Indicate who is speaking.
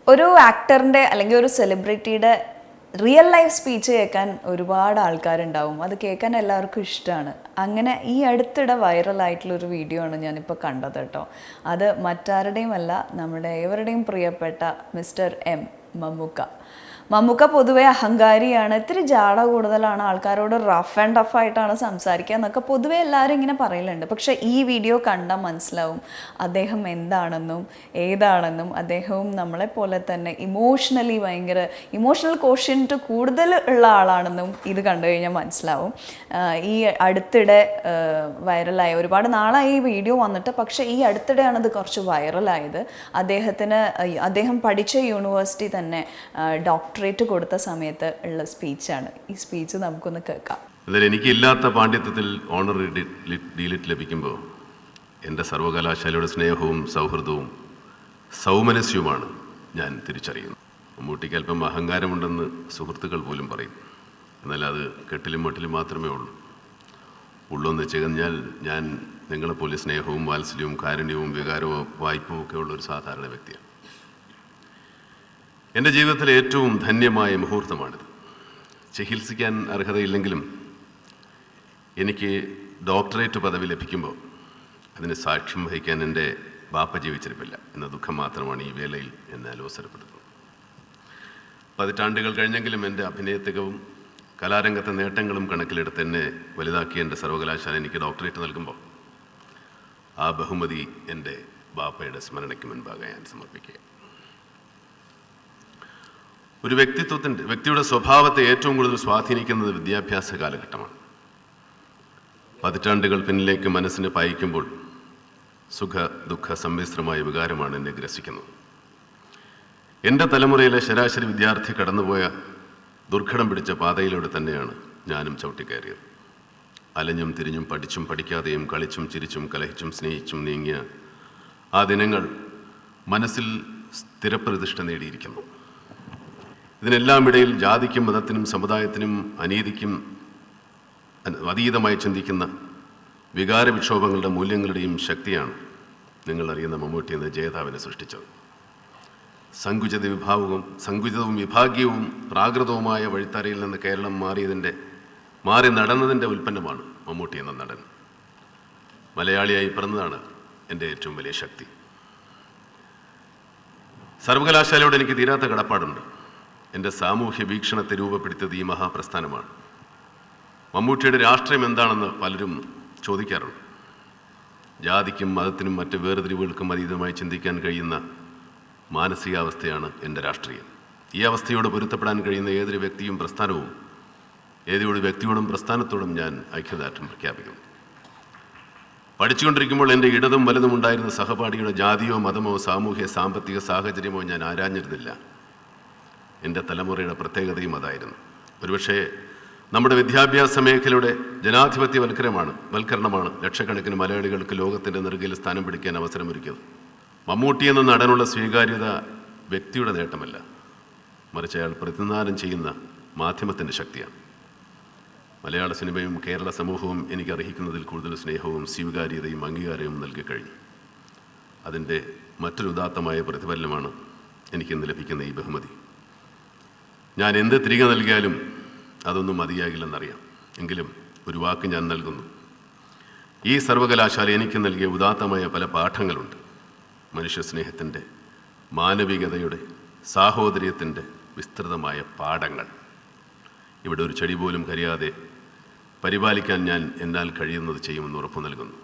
Speaker 1: ഒരു ആക്ടറിൻ്റെ അല്ലെങ്കിൽ ഒരു സെലിബ്രിറ്റിയുടെ റിയൽ ലൈഫ് സ്പീച്ച് കേൾക്കാൻ ഒരുപാട് ആൾക്കാരുണ്ടാവും. അത് കേൾക്കാൻ എല്ലാവർക്കും ഇഷ്ടമാണ്. അങ്ങനെ ഈ അടുത്തിടെ വൈറലായിട്ടുള്ളൊരു വീഡിയോ ആണ് ഞാനിപ്പോൾ കണ്ടത് കേട്ടോ. അത് മറ്റാരുടെയും അല്ല, നമ്മുടെ ഏവരുടെയും പ്രിയപ്പെട്ട മിസ്റ്റർ എം മമ്മൂക്ക പൊതുവെ അഹങ്കാരിയാണ്, ഇത്തിരി ജാട കൂടുതലാണ്, ആൾക്കാരോട് റഫ് ആൻഡ് ടഫ് ആയിട്ടാണ് സംസാരിക്കുക എന്നൊക്കെ പൊതുവെ എല്ലാവരും ഇങ്ങനെ പറയലുണ്ട്. പക്ഷേ ഈ വീഡിയോ കണ്ടാൽ മനസ്സിലാവും അദ്ദേഹം എന്താണെന്നും ഏതാണെന്നും. അദ്ദേഹവും നമ്മളെപ്പോലെ തന്നെ ഭയങ്കര ഇമോഷണൽ കോഷ്യൻറ്റ് കൂടുതൽ ഉള്ള ആളാണെന്നും ഇത് കണ്ടു കഴിഞ്ഞാൽ മനസ്സിലാവും. ഈ അടുത്തിടെ വൈറലായ, ഒരുപാട് നാളായി ഈ വീഡിയോ വന്നിട്ട്, പക്ഷേ ഈ അടുത്തിടെയാണ് ഇത് കുറച്ച് വൈറലായത്. അദ്ദേഹം പഠിച്ച യൂണിവേഴ്സിറ്റി തന്നെ ഡോക്ടറേറ്റ് കൊടുത്ത സമയത്ത് ഉള്ള സ്പീച്ചാണ്. ഈ സ്പീച്ച് നമുക്കൊന്ന് കേൾക്കാം.
Speaker 2: എനിക്കില്ലാത്ത പാണ്ഡിത്യത്തിൽ ഓണററി ഡീലിറ്റ് ലഭിക്കുമ്പോൾ എൻ്റെ സർവകലാശാലയുടെ സ്നേഹവും സൗഹൃദവും സൗമനസ്യവുമാണ് ഞാൻ തിരിച്ചറിയുന്നത്. മമ്മൂട്ടിക്ക് അല്പം അഹങ്കാരമുണ്ടെന്ന് സുഹൃത്തുക്കൾ പോലും പറയും. എന്നാൽ അത് കെട്ടിലും മട്ടിലും മാത്രമേ ഉള്ളൂ. ഉള്ളൊന്ന് വെച്ച് കഴിഞ്ഞാൽ ഞാൻ നിങ്ങളെപ്പോലെ സ്നേഹവും വാത്സല്യവും കാരുണ്യവും വികാരവും വായ്പവും ഒക്കെ ഉള്ളൊരു സാധാരണ വ്യക്തിയാണ്. എൻ്റെ ജീവിതത്തിലെ ഏറ്റവും ധന്യമായ മുഹൂർത്തമാണിത്. ചികിത്സിക്കാൻ അർഹതയില്ലെങ്കിലും എനിക്ക് ഡോക്ടറേറ്റ് പദവി ലഭിക്കുമ്പോൾ അതിന് സാക്ഷ്യം വഹിക്കാൻ എൻ്റെ ബാപ്പ ജീവിച്ചിരിപ്പില്ല എന്ന ദുഃഖം മാത്രമാണ് ഈ വേളയിൽ എന്നെ അലോസരപ്പെടുത്തുന്നത്. പതിറ്റാണ്ടുകൾ കഴിഞ്ഞെങ്കിലും എൻ്റെ അഭിനയത്തികവും കലാരംഗത്തെ നേട്ടങ്ങളും കണക്കിലെടുത്ത് എന്നെ വലുതാക്കിയ എൻ്റെ സർവകലാശാല എനിക്ക് ഡോക്ടറേറ്റ് നൽകുമ്പോൾ ആ ബഹുമതി എൻ്റെ ബാപ്പയുടെ സ്മരണയ്ക്ക് മുൻപാകെ ഞാൻ സമർപ്പിക്കുക. ഒരു വ്യക്തിയുടെ സ്വഭാവത്തെ ഏറ്റവും കൂടുതൽ സ്വാധീനിക്കുന്നത് വിദ്യാഭ്യാസ കാലഘട്ടമാണ്. പതിറ്റാണ്ടുകൾ പിന്നിലേക്ക് മനസ്സിന് പായിക്കുമ്പോൾ സുഖ ദുഃഖ സമ്മിശ്രമായ വികാരമാണ് എന്നെ ഗ്രസിക്കുന്നത്. എൻ്റെ തലമുറയിലെ ശരാശരി വിദ്യാർത്ഥി കടന്നുപോയ ദുർഘടം പിടിച്ച പാതയിലൂടെ തന്നെയാണ് ഞാനും ചവിട്ടിക്കയറിയത്. അലഞ്ഞും തിരിഞ്ഞും പഠിച്ചും പഠിക്കാതെയും കളിച്ചും ചിരിച്ചും കലഹിച്ചും സ്നേഹിച്ചും നീങ്ങിയ ആ ദിനങ്ങൾ മനസ്സിൽ സ്ഥിരപ്രതിഷ്ഠ നേടിയിരിക്കുന്നു. ഇതിനെല്ലാം ഇടയിൽ ജാതിക്കും മതത്തിനും സമുദായത്തിനും അനീതിക്കും അതീതമായി ചിന്തിക്കുന്ന വികാര വിക്ഷോഭങ്ങളുടെ മൂല്യങ്ങളുടെയും ശക്തിയാണ് നിങ്ങളറിയുന്ന മമ്മൂട്ടി എന്ന ജേതാവിനെ സൃഷ്ടിച്ചത്. സങ്കുചിതവും വിഭാഗീയവും പ്രാകൃതവുമായ വഴിത്തറയിൽ നിന്ന് കേരളം മാറി നടന്നതിൻ്റെ ഉൽപ്പന്നമാണ് മമ്മൂട്ടി എന്ന നടൻ. മലയാളിയായി പിറന്നതാണ് എൻ്റെ ഏറ്റവും വലിയ ശക്തി. സർവകലാശാലയോട് എനിക്ക് തീരാത്ത കടപ്പാടുണ്ട്. എൻ്റെ സാമൂഹ്യ വീക്ഷണത്തെ രൂപപ്പെടുത്തിയത് ഈ മഹാപ്രസ്ഥാനമാണ്. മമ്മൂട്ടിയുടെ രാഷ്ട്രീയം എന്താണെന്ന് പലരും ചോദിക്കാറുണ്ട്. ജാതിക്കും മതത്തിനും മറ്റ് വേർതിരിവുകൾക്കും അതീതമായി ചിന്തിക്കാൻ കഴിയുന്ന മാനസികാവസ്ഥയാണ് എൻ്റെ രാഷ്ട്രീയം. ഈ അവസ്ഥയോട് പൊരുത്തപ്പെടാൻ കഴിയുന്ന ഏതൊരു വ്യക്തിയോടും പ്രസ്ഥാനത്തോടും ഞാൻ ഐക്യദാർഢ്യം പ്രഖ്യാപിക്കുന്നു. പഠിച്ചുകൊണ്ടിരിക്കുമ്പോൾ എൻ്റെ ഇടതും വലതും ഉണ്ടായിരുന്ന സഹപാഠിയുടെ ജാതിയോ മതമോ സാമൂഹ്യ സാമ്പത്തിക സാഹചര്യമോ ഞാൻ ആരാഞ്ഞിരുന്നില്ല. എൻ്റെ തലമുറയുടെ പ്രത്യേകതയും അതായിരുന്നു. ഒരുപക്ഷെ നമ്മുടെ വിദ്യാഭ്യാസ മേഖലയുടെ ജനാധിപത്യവൽക്കരണമാണ് ലക്ഷക്കണക്കിന് മലയാളികൾക്ക് ലോകത്തിൻ്റെ നെറുകയിൽ സ്ഥാനം പിടിക്കാൻ അവസരമൊരുക്കിയത്. മമ്മൂട്ടി എന്ന നടനുള്ള സ്വീകാര്യത വ്യക്തിയുടെ നേട്ടമല്ല, മറിച്ച് അയാൾ പ്രതിനിധാനം ചെയ്യുന്ന മാധ്യമത്തിൻ്റെ ശക്തിയാണ്. മലയാള സിനിമയും കേരള സമൂഹവും എനിക്ക് അർഹിക്കുന്നതിൽ കൂടുതൽ സ്നേഹവും സ്വീകാര്യതയും അംഗീകാരവും നൽകി കഴിഞ്ഞു. അതിൻ്റെ മറ്റൊരു ഉദാത്തമായ പ്രതിഫലനമാണ് എനിക്കിന്ന് ലഭിക്കുന്ന ഈ ബഹുമതി. ഞാൻ എന്ത് തിരികെ നൽകിയാലും അതൊന്നും മതിയാകില്ലെന്നറിയാം. എങ്കിലും ഒരു വാക്ക് ഞാൻ നൽകുന്നു. ഈ സർവകലാശാല എനിക്ക് നൽകിയ ഉദാത്തമായ പല പാഠങ്ങളുണ്ട്. മനുഷ്യസ്നേഹത്തിൻ്റെ, മാനവികതയുടെ, സാഹോദര്യത്തിൻ്റെ വിസ്തൃതമായ പാഠങ്ങൾ. ഇവിടെ ഒരു ചെടി പോലും കരിയാതെ പരിപാലിക്കാൻ ഞാൻ എന്നാൽ കഴിയുന്നത് ചെയ്യുമെന്ന് ഉറപ്പു നൽകുന്നു.